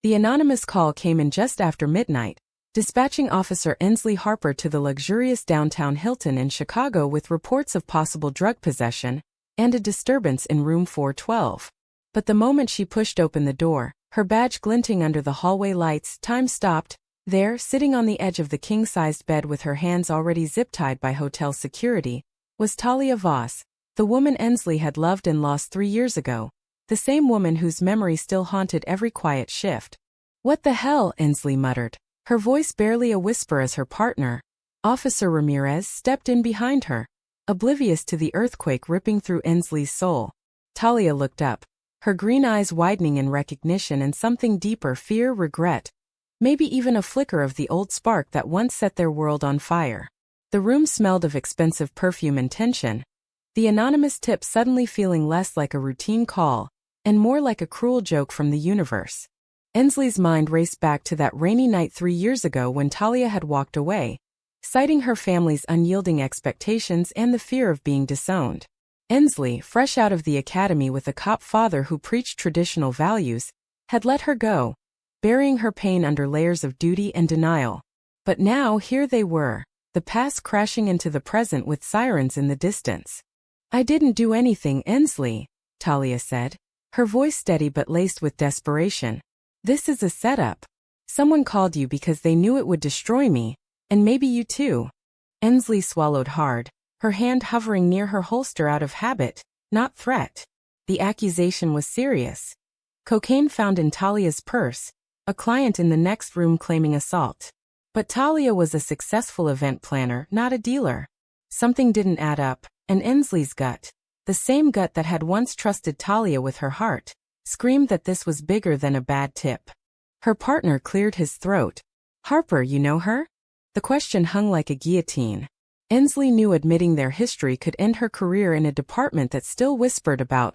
The anonymous call came in just after midnight, dispatching Officer Ensley Harper to the luxurious downtown Hilton in Chicago with reports of possible drug possession and a disturbance in room 412. But the moment she pushed open the door, her badge glinting under the hallway lights, time stopped. There, sitting on the edge of the king-sized bed with her hands already zip-tied by hotel security, was Talia Voss, the woman Ensley had loved and lost 3 years ago, the same woman whose memory still haunted every quiet shift. "What the hell?" Ensley muttered, her voice barely a whisper as her partner, Officer Ramirez, stepped in behind her, oblivious to the earthquake ripping through Ensley's soul. Talia looked up, her green eyes widening in recognition and something deeper: fear, regret, maybe even a flicker of the old spark that once set their world on fire. The room smelled of expensive perfume and tension, the anonymous tip suddenly feeling less like a routine call and more like a cruel joke from the universe. Ensley's mind raced back to that rainy night 3 years ago when Talia had walked away, citing her family's unyielding expectations and the fear of being disowned. Ensley, fresh out of the academy with a cop father who preached traditional values, had let her go, burying her pain under layers of duty and denial. But now here they were, the past crashing into the present with sirens in the distance. "I didn't do anything, Ensley," Talia said, her voice steady but laced with desperation. "This is a setup. Someone called you because they knew it would destroy me, and maybe you too." Ensley swallowed hard, her hand hovering near her holster out of habit, not threat. The accusation was serious. Cocaine found in Talia's purse, a client in the next room claiming assault. But Talia was a successful event planner, not a dealer. Something didn't add up, and Ensley's gut, the same gut that had once trusted Talia with her heart, screamed that this was bigger than a bad tip. Her partner cleared his throat. "Harper, you know her?" The question hung like a guillotine. Ensley knew admitting their history could end her career in a department that still whispered about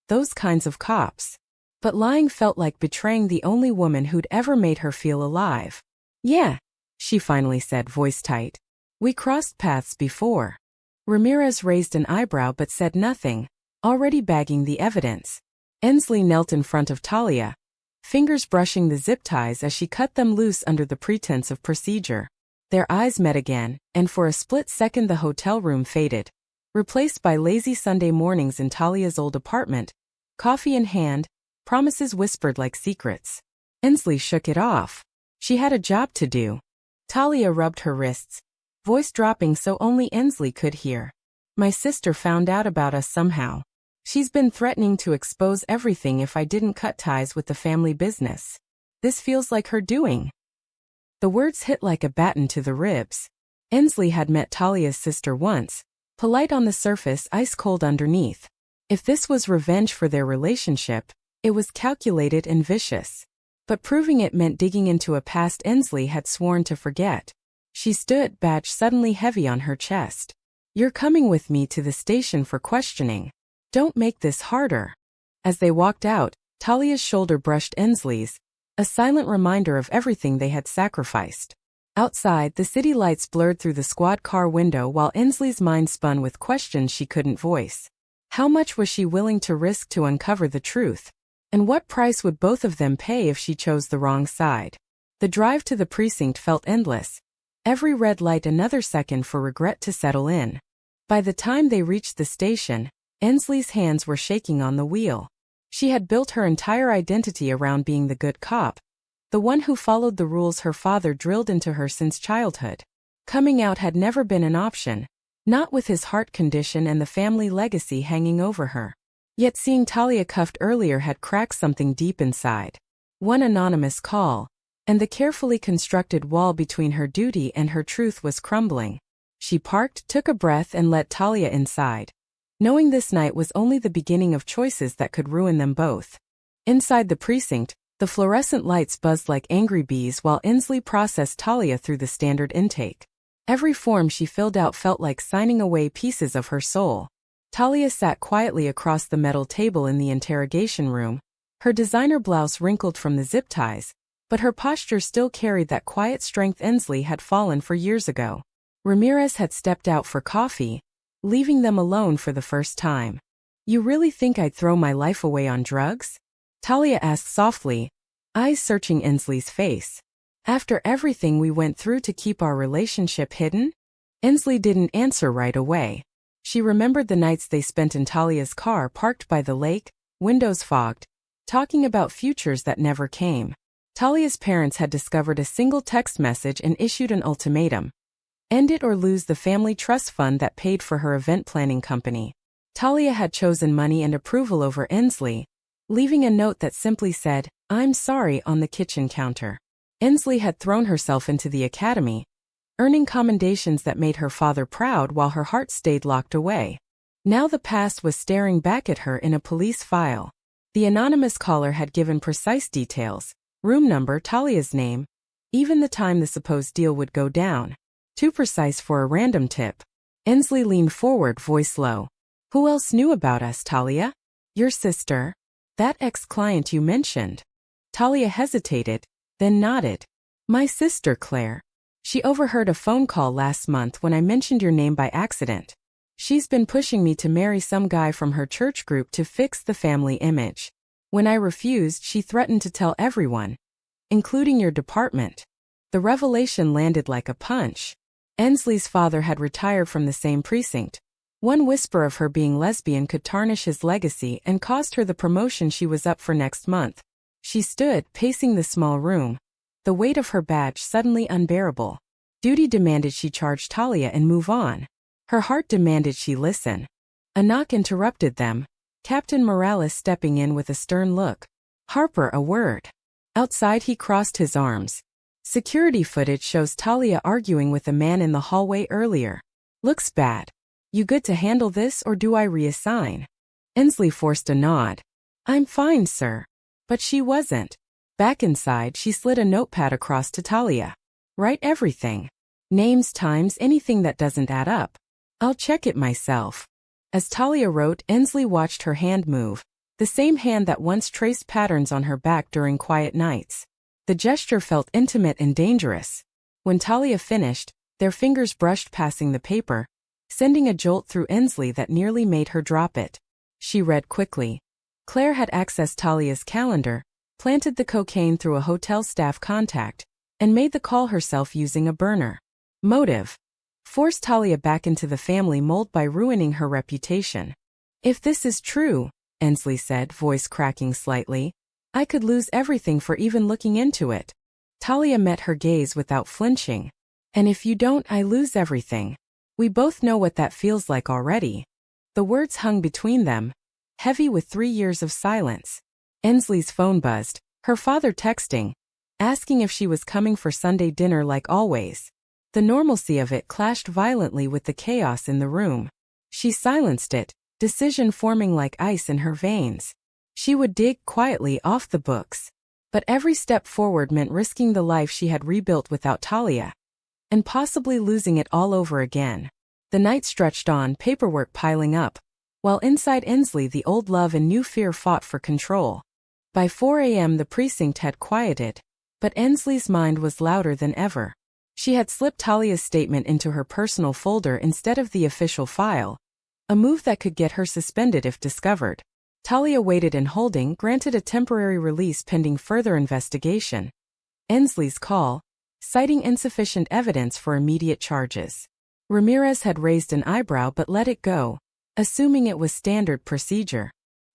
those kinds of cops. But lying felt like betraying the only woman who'd ever made her feel alive. "Yeah," she finally said, voice tight. "We crossed paths before." Ramirez raised an eyebrow but said nothing, already bagging the evidence. Ensley knelt in front of Talia, fingers brushing the zip ties as she cut them loose under the pretense of procedure. Their eyes met again, and for a split second the hotel room faded, replaced by lazy Sunday mornings in Talia's old apartment, coffee in hand, promises whispered like secrets. Ensley shook it off. She had a job to do. Talia rubbed her wrists, voice dropping so only Ensley could hear. "My sister found out about us somehow. She's been threatening to expose everything if I didn't cut ties with the family business. This feels like her doing." The words hit like a baton to the ribs. Ensley had met Talia's sister once, polite on the surface, ice cold underneath. If this was revenge for their relationship, it was calculated and vicious. But proving it meant digging into a past Ensley had sworn to forget. She stood, badge suddenly heavy on her chest. "You're coming with me to the station for questioning. Don't make this harder." As they walked out, Talia's shoulder brushed Ensley's, a silent reminder of everything they had sacrificed. Outside, the city lights blurred through the squad car window while Ensley's mind spun with questions she couldn't voice. How much was she willing to risk to uncover the truth? And what price would both of them pay if she chose the wrong side? The drive to the precinct felt endless, every red light another second for regret to settle in. By the time they reached the station, Ensley's hands were shaking on the wheel. She had built her entire identity around being the good cop, the one who followed the rules her father drilled into her since childhood. Coming out had never been an option, not with his heart condition and the family legacy hanging over her. Yet seeing Talia cuffed earlier had cracked something deep inside. One anonymous call, and the carefully constructed wall between her duty and her truth was crumbling. She parked, took a breath and let Talia inside, knowing this night was only the beginning of choices that could ruin them both. Inside the precinct, the fluorescent lights buzzed like angry bees while Ensley processed Talia through the standard intake. Every form she filled out felt like signing away pieces of her soul. Talia sat quietly across the metal table in the interrogation room, her designer blouse wrinkled from the zip ties, but her posture still carried that quiet strength Ensley had fallen for years ago. Ramirez had stepped out for coffee, leaving them alone for the first time. "You really think I'd throw my life away on drugs?" Talia asked softly, eyes searching Inslee's face. After everything we went through to keep our relationship hidden? Inslee didn't answer right away. She remembered the nights they spent in Talia's car parked by the lake, windows fogged, talking about futures that never came. Talia's parents had discovered a single text message and issued an ultimatum. End it or lose the family trust fund that paid for her event planning company. Talia had chosen money and approval over Inslee, leaving a note that simply said, "I'm sorry," on the kitchen counter. Inslee had thrown herself into the academy, earning commendations that made her father proud while her heart stayed locked away. Now the past was staring back at her in a police file. The anonymous caller had given precise details: room number, Talia's name, even the time the supposed deal would go down. Too precise for a random tip. Inslee leaned forward, voice low. "Who else knew about us, Talia?" "Your sister. That ex-client you mentioned." Talia hesitated, then nodded. "My sister, Claire. She overheard a phone call last month when I mentioned your name by accident. She's been pushing me to marry some guy from her church group to fix the family image. When I refused, she threatened to tell everyone, including your department." The revelation landed like a punch. Inslee's father had retired from the same precinct. One whisper of her being lesbian could tarnish his legacy and cost her the promotion she was up for next month. She stood, pacing the small room, the weight of her badge suddenly unbearable. Duty demanded she charge Talia and move on. Her heart demanded she listen. A knock interrupted them, Captain Morales stepping in with a stern look. "Harper, a word." Outside he crossed his arms. Security footage shows Talia arguing with a man in the hallway earlier. "Looks bad. You good to handle this or do I reassign?" Inslee forced a nod. "I'm fine, sir." But she wasn't. Back inside, she slid a notepad across to Talia. "Write everything. Names, times, anything that doesn't add up. I'll check it myself." As Talia wrote, Inslee watched her hand move, the same hand that once traced patterns on her back during quiet nights. The gesture felt intimate and dangerous. When Talia finished, their fingers brushed passing the paper, sending a jolt through Inslee that nearly made her drop it. She read quickly. Claire had accessed Talia's calendar, planted the cocaine through a hotel staff contact, and made the call herself using a burner. Motive: force Talia back into the family mold by ruining her reputation. "If this is true," Inslee said, voice cracking slightly, "I could lose everything for even looking into it." Talia met her gaze without flinching. "And if you don't, I lose everything. We both know what that feels like already." The words hung between them, heavy with 3 years of silence. Inslee's phone buzzed, her father texting, asking if she was coming for Sunday dinner like always. The normalcy of it clashed violently with the chaos in the room. She silenced it, decision forming like ice in her veins. She would dig quietly off the books. But every step forward meant risking the life she had rebuilt without Talia, and possibly losing it all over again. The night stretched on, paperwork piling up, while inside Inslee the old love and new fear fought for control. By 4 a.m. the precinct had quieted, but Inslee's mind was louder than ever. She had slipped Talia's statement into her personal folder instead of the official file, a move that could get her suspended if discovered. Talia waited in holding, granted a temporary release pending further investigation. Inslee's call, citing insufficient evidence for immediate charges. Ramirez had raised an eyebrow but let it go, assuming it was standard procedure.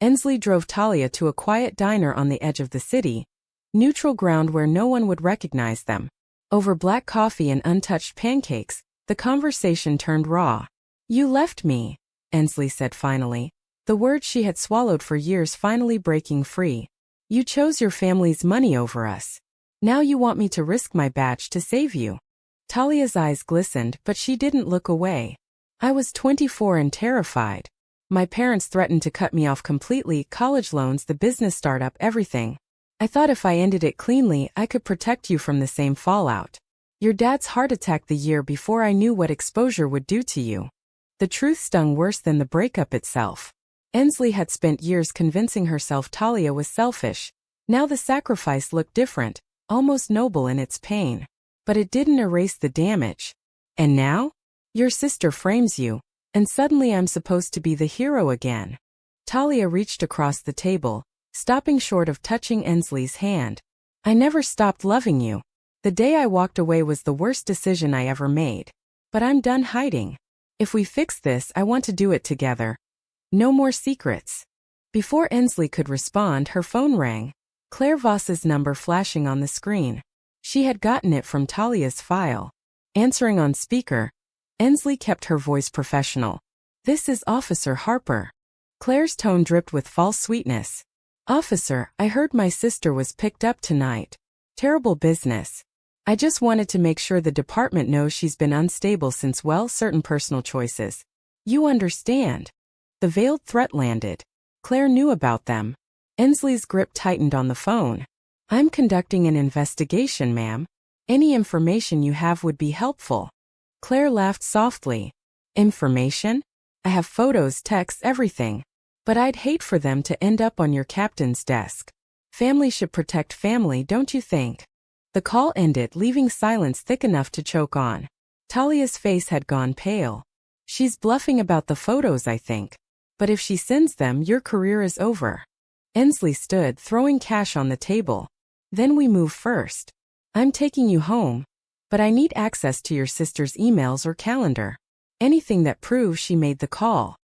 Inslee drove Talia to a quiet diner on the edge of the city, neutral ground where no one would recognize them. Over black coffee and untouched pancakes, the conversation turned raw. "You left me," Inslee said finally, the words she had swallowed for years finally breaking free. "You chose your family's money over us. Now you want me to risk my badge to save you." Talia's eyes glistened, but she didn't look away. "I was 24 and terrified. My parents threatened to cut me off completely, college loans, the business startup, everything. I thought if I ended it cleanly, I could protect you from the same fallout. Your dad's heart attack the year before I knew what exposure would do to you." The truth stung worse than the breakup itself. Inslee had spent years convincing herself Talia was selfish. Now the sacrifice looked different, almost noble in its pain. But it didn't erase the damage. "And now? Your sister frames you, and suddenly I'm supposed to be the hero again." Talia reached across the table, stopping short of touching Inslee's hand. I never stopped loving you. The day I walked away was the worst decision I ever made. But I'm done hiding. If we fix this, I want to do it together. No more secrets. Before Ensley could respond, her phone rang. Claire Voss's number flashing on the screen. She had gotten it from Talia's file. Answering on speaker, Ensley kept her voice professional. This is Officer Harper. Claire's tone dripped with false sweetness. Officer, I heard my sister was picked up tonight. Terrible business. I just wanted to make sure the department knows she's been unstable since certain personal choices. You understand. The veiled threat landed. Claire knew about them. Ensley's grip tightened on the phone. I'm conducting an investigation, ma'am. Any information you have would be helpful. Claire laughed softly. Information? I have photos, texts, everything. But I'd hate for them to end up on your captain's desk. Family should protect family, don't you think? The call ended, leaving silence thick enough to choke on. Talia's face had gone pale. She's bluffing about the photos, I think. But if she sends them, your career is over. Ensley stood, throwing cash on the table. Then we move first. I'm taking you home. But I need access to your sister's emails or calendar. Anything that proves she made the call.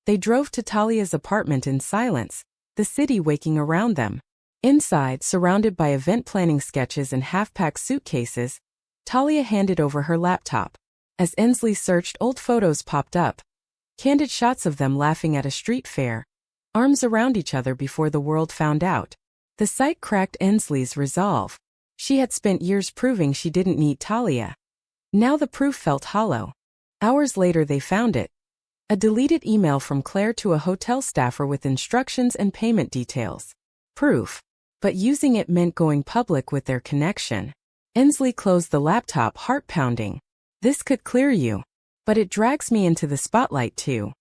They drove to Talia's apartment in silence, the city waking around them. Inside, surrounded by event planning sketches and half-packed suitcases, Talia handed over her laptop. As Ensley searched, old photos popped up. Candid shots of them laughing at a street fair, arms around each other before the world found out. The sight cracked Ensley's resolve. She had spent years proving she didn't need Talia. Now the proof felt hollow. Hours later they found it. A deleted email from Claire to a hotel staffer with instructions and payment details. Proof. But using it meant going public with their connection. Ensley closed the laptop, heart pounding. This could clear you. But it drags me into the spotlight too.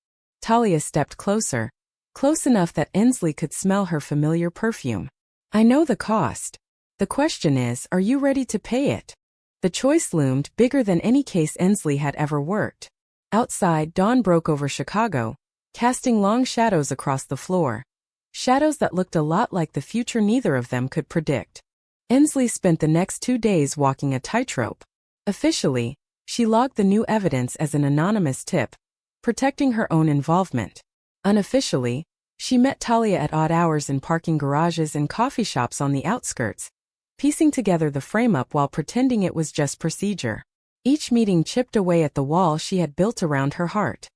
Talia stepped closer. Close enough that Ensley could smell her familiar perfume. I know the cost. The question is, are you ready to pay it? The choice loomed, bigger than any case Ensley had ever worked. Outside, dawn broke over Chicago, casting long shadows across the floor. Shadows that looked a lot like the future neither of them could predict. Ensley spent the next 2 days walking a tightrope. Officially, she logged the new evidence as an anonymous tip, protecting her own involvement. Unofficially, she met Talia at odd hours in parking garages and coffee shops on the outskirts, piecing together the frame-up while pretending it was just procedure. Each meeting chipped away at the wall she had built around her heart.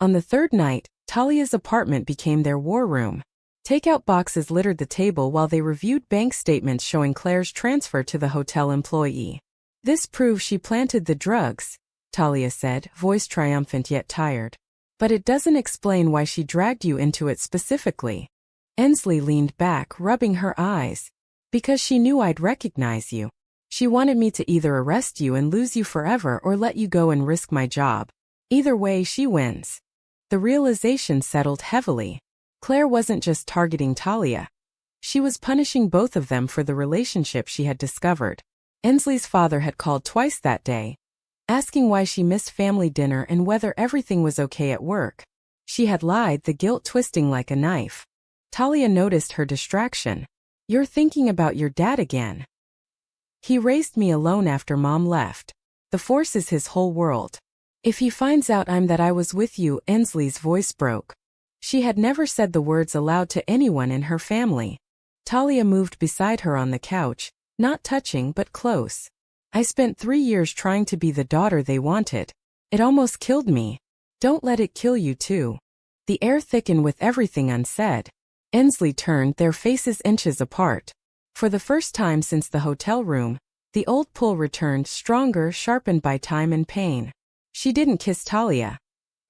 On the third night, Talia's apartment became their war room. Takeout boxes littered the table while they reviewed bank statements showing Claire's transfer to the hotel employee. This proves she planted the drugs, Talia said, voice triumphant yet tired. But it doesn't explain why she dragged you into it specifically. Ensley leaned back, rubbing her eyes. Because she knew I'd recognize you. She wanted me to either arrest you and lose you forever or let you go and risk my job. Either way, she wins. The realization settled heavily. Claire wasn't just targeting Talia. She was punishing both of them for the relationship she had discovered. Ensley's father had called twice that day, asking why she missed family dinner and whether everything was okay at work. She had lied, the guilt twisting like a knife. Talia noticed her distraction. You're thinking about your dad again. He raised me alone after Mom left. The Force is his whole world. If he finds out that I was with you, Ensley's voice broke. She had never said the words aloud to anyone in her family. Talia moved beside her on the couch, not touching but close. I spent 3 years trying to be the daughter they wanted. It almost killed me. Don't let it kill you too. The air thickened with everything unsaid. Ensley turned, their faces inches apart. For the first time since the hotel room, the old pull returned, stronger, sharpened by time and pain. She didn't kiss Talia.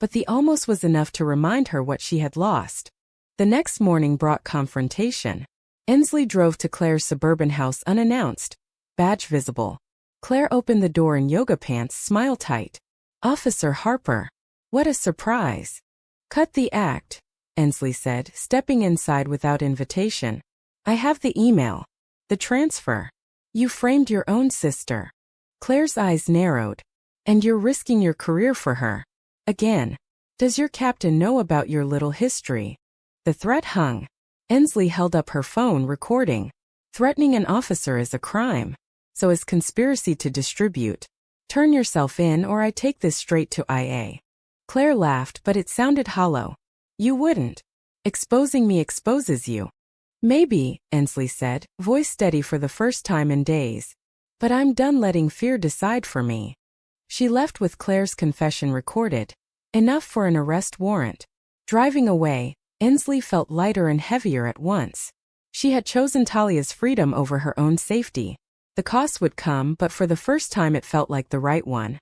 But the almost was enough to remind her what she had lost. The next morning brought confrontation. Ensley drove to Claire's suburban house unannounced, badge visible. Claire opened the door in yoga pants, smile tight. Officer Harper. What a surprise. Cut the act, Ensley said, stepping inside without invitation. I have the email. The transfer. You framed your own sister. Claire's eyes narrowed. And you're risking your career for her. Again. Does your captain know about your little history? The threat hung. Ensley held up her phone, recording. Threatening an officer is a crime. So is conspiracy to distribute. Turn yourself in or I take this straight to IA. Claire laughed, but it sounded hollow. You wouldn't. Exposing me exposes you. Maybe, Ensley said, voice steady for the first time in days. But I'm done letting fear decide for me. She left with Claire's confession recorded. Enough for an arrest warrant. Driving away, Ensley felt lighter and heavier at once. She had chosen Talia's freedom over her own safety. The cost would come, but for the first time it felt like the right one.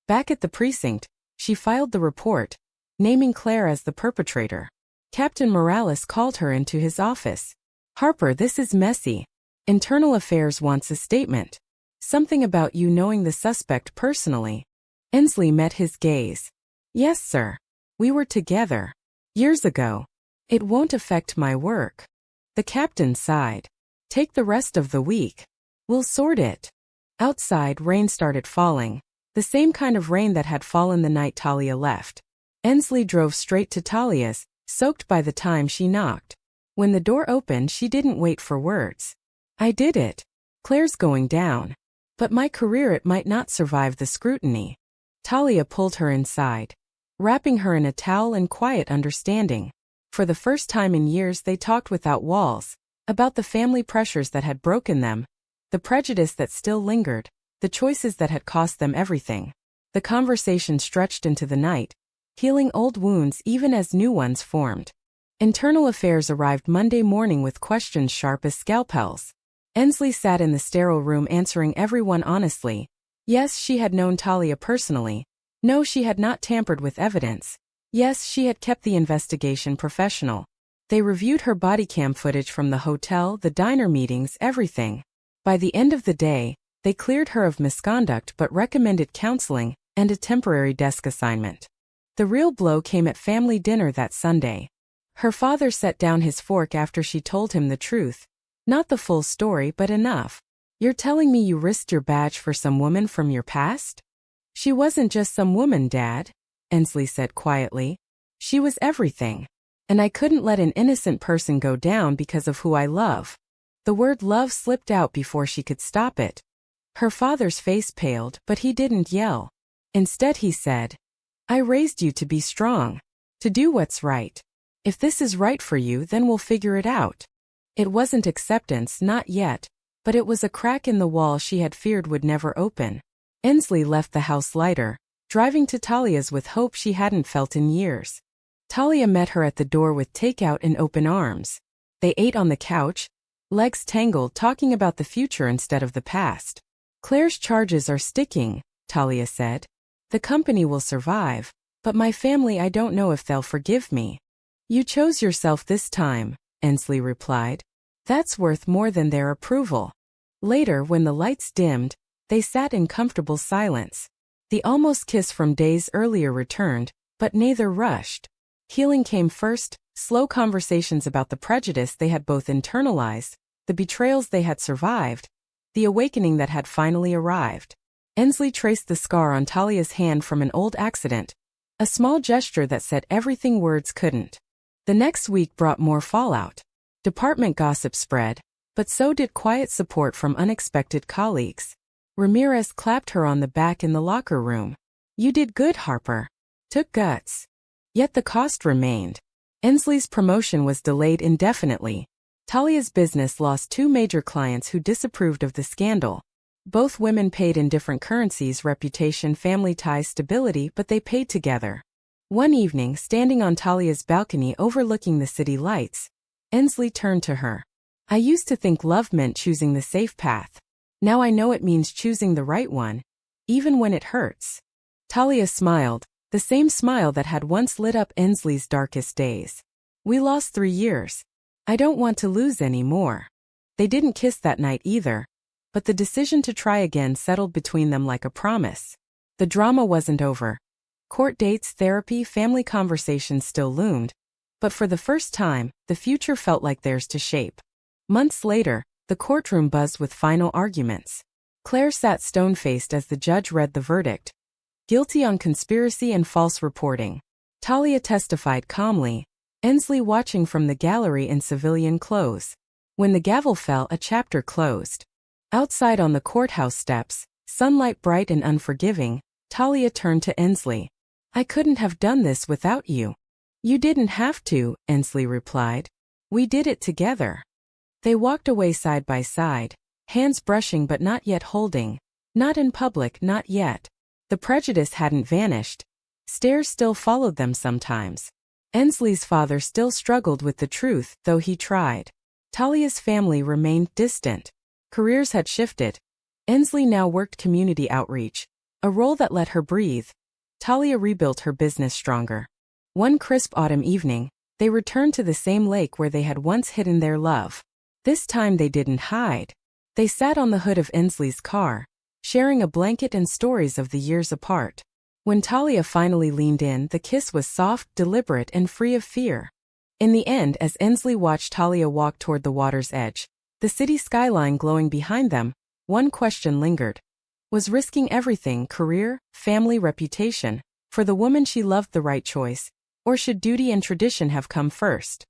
Back at the precinct, she filed the report, naming Claire as the perpetrator. Captain Morales called her into his office. Harper, this is messy. Internal Affairs wants a statement. Something about you knowing the suspect personally. Ensley met his gaze. Yes, sir. We were together. Years ago. It won't affect my work. The captain sighed. Take the rest of the week. We'll sort it. Outside, rain started falling. The same kind of rain that had fallen the night Talia left. Ensley drove straight to Talia's, soaked by the time she knocked. When the door opened, she didn't wait for words. I did it. Claire's going down. But my career, it might not survive the scrutiny. Talia pulled her inside, wrapping her in a towel and quiet understanding. For the first time in years they talked without walls, about the family pressures that had broken them, the prejudice that still lingered, the choices that had cost them everything. The conversation stretched into the night, healing old wounds even as new ones formed. Internal Affairs arrived Monday morning with questions sharp as scalpels. Ensley sat in the sterile room answering everyone honestly. Yes, she had known Talia personally. No, she had not tampered with evidence. Yes, she had kept the investigation professional. They reviewed her body cam footage from the hotel, the diner meetings, everything. By the end of the day, they cleared her of misconduct but recommended counseling and a temporary desk assignment. The real blow came at family dinner that Sunday. Her father set down his fork after she told him the truth. Not the full story, but enough. You're telling me you risked your badge for some woman from your past? She wasn't just some woman, Dad, Ensley said quietly. She was everything. And I couldn't let an innocent person go down because of who I love. The word love slipped out before she could stop it. Her father's face paled, but he didn't yell. Instead he said, I raised you to be strong, to do what's right. If this is right for you, then we'll figure it out. It wasn't acceptance, not yet, but it was a crack in the wall she had feared would never open. Ensley left the house lighter, driving to Talia's with hope she hadn't felt in years. Talia met her at the door with takeout and open arms. They ate on the couch, legs tangled, talking about the future instead of the past. Claire's charges are sticking, Talia said. The company will survive, but my family, I don't know if they'll forgive me. You chose yourself this time, Ensley replied. That's worth more than their approval. Later, when the lights dimmed, they sat in comfortable silence. The almost kiss from days earlier returned, but neither rushed. Healing came first, slow conversations about the prejudice they had both internalized, the betrayals they had survived, the awakening that had finally arrived. Ensley traced the scar on Talia's hand from an old accident, a small gesture that said everything words couldn't. The next week brought more fallout. Department gossip spread, but so did quiet support from unexpected colleagues. Ramirez clapped her on the back in the locker room. You did good, Harper. Took guts. Yet the cost remained. Ensley's promotion was delayed indefinitely. Talia's business lost 2 major clients who disapproved of the scandal. Both women paid in different currencies: reputation, family ties, stability, but they paid together. One evening, standing on Talia's balcony overlooking the city lights, Ensley turned to her. I used to think love meant choosing the safe path. Now I know it means choosing the right one, even when it hurts. Talia smiled, the same smile that had once lit up Ensley's darkest days. We lost 3 years. I don't want to lose any more. They didn't kiss that night either, but the decision to try again settled between them like a promise. The drama wasn't over. Court dates, therapy, family conversations still loomed, but for the first time, the future felt like theirs to shape. Months later, the courtroom buzzed with final arguments. Claire sat stone-faced as the judge read the verdict. Guilty on conspiracy and false reporting. Talia testified calmly, Ensley watching from the gallery in civilian clothes. When the gavel fell, a chapter closed. Outside on the courthouse steps, sunlight bright and unforgiving, Talia turned to Ensley. "I couldn't have done this without you." "You didn't have to," Ensley replied. "We did it together." They walked away side by side, hands brushing but not yet holding. Not in public, not yet. The prejudice hadn't vanished. Stares still followed them sometimes. Ensley's father still struggled with the truth, though he tried. Talia's family remained distant. Careers had shifted. Ensley now worked community outreach, a role that let her breathe. Talia rebuilt her business stronger. One crisp autumn evening, they returned to the same lake where they had once hidden their love. This time they didn't hide. They sat on the hood of Ensley's car, sharing a blanket and stories of the years apart. When Talia finally leaned in, the kiss was soft, deliberate, and free of fear. In the end, as Ensley watched Talia walk toward the water's edge, the city skyline glowing behind them, one question lingered. Was risking everything, career, family, reputation, for the woman she loved the right choice, or should duty and tradition have come first?